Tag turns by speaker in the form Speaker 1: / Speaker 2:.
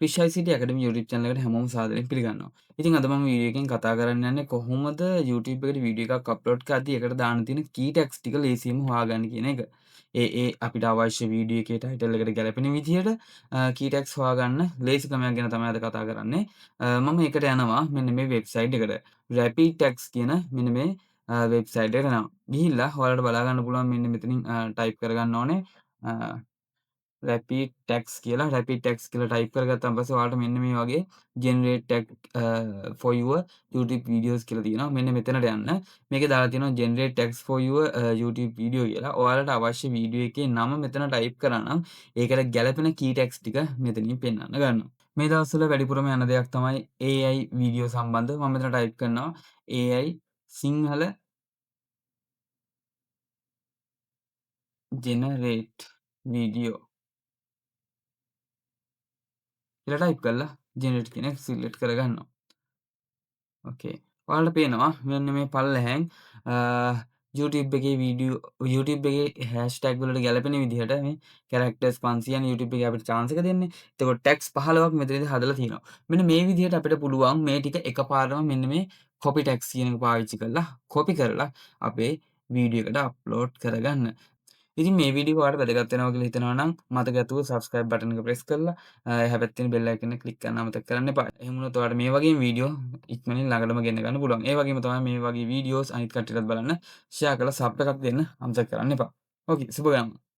Speaker 1: Krrish ICT ඇකඩමි YouTube channel එකට හැමෝම සාදරයෙන් පිළිගන්නවා. ඉතින් අද මම වීඩියෝ එකකින් කතා කරන්න යන්නේ කොහොමද YouTube එකට වීඩියෝ එකක් අප්ලෝඩ් කරද්දී ඒකට දාන්න තියෙන key tags ටික ලේසියෙන්ම හොයාගන්න කියන එක. ඒ අපිට අවශ්‍ය වීඩියෝ එකේ ටයිටල් එකට ගැලපෙන විදිහට key tags හොයාගන්න ලේසි ක්‍රමයක් ගැන තමයි අද කතා කරන්නේ. මම ඒකට යනවා මෙන්න මේ වෙබ්සයිට් එකට. Rapid Tags කියන මෙන්න මේ වෙබ්සයිට් එකට යනවා. ගිහිල්ලා ඔයාලට බලා ගන්න පුළුවන් මෙන්න මෙතනින් ටයිප් කරගන්න ඕනේ. Rapid Text කියලා ටයිප් කරගත්තාම පස්සේ ඔයාලට මෙන්න මේ වගේ generate tag for your YouTube videos කියලා තියෙනවා. මෙන්න මෙතනට යන්න. මේකේ දාලා තියෙනවා generate tags for your YouTube video කියලා. ඔයාලට අවශ්‍ය වීඩියෝ එකේ නම මෙතන ටයිප් කරා නම් ඒකට ගැලපෙන key tags ටික මෙතනින් පෙන්වන්න ගන්නවා. මේ දවස්වල වැඩිපුරම යන දෙයක් තමයි AI වීඩියෝ සම්බන්ධව. මම මෙතන ටයිප් කරනවා AI සිංහල generate video කියලා ටයිප් කරලා generate කියන එක සිලෙක්ට් කරගන්නවා. ඕකේ. ඔයාලට පේනවා මෙන්න මේ පල්ලෙහැන් අ YouTube එකේ YouTube එකේ හෑෂ්ටැග් වලට ගැලපෙන විදිහට මේ කැරක්ටර්ස් 500න් YouTube එකේ අපිට chance එක දෙන්නේ. එතකොට ටැග්ස් 15ක් මෙතනදී හදලා තියෙනවා. මෙන්න මේ විදිහට අපිට පුළුවන් මේ ටික එකපාරටම මෙන්න මේ copy tags කියන එක පාවිච්චි කරලා copy කරලා අපේ වීඩියෝ එකට අප්ලෝඩ් කරගන්න. ඉතින් මේ වීඩියෝ ඔයාලට වැදගත් වෙනවා කියලා හිතනවා නම් මතක ඇතුව subscribe button එක press කරලා එහා පැත්තේ තියෙන bell icon එක click කරන්න අමතක කරන්න එපා. එහෙම වුණොත් ඔයාලට මේ වගේම වීඩියෝ ඉක්මනින් ළඟටම ගෙන්න ගන්න පුළුවන්. ඒ වගේම තමයි මේ වගේ වීඩියෝස් අනිත් කට්ටියටත් බලන්න share කරලා sub එකක් දෙන්න අමතක කරන්න එපා. ඕකේ සුබ ගාම.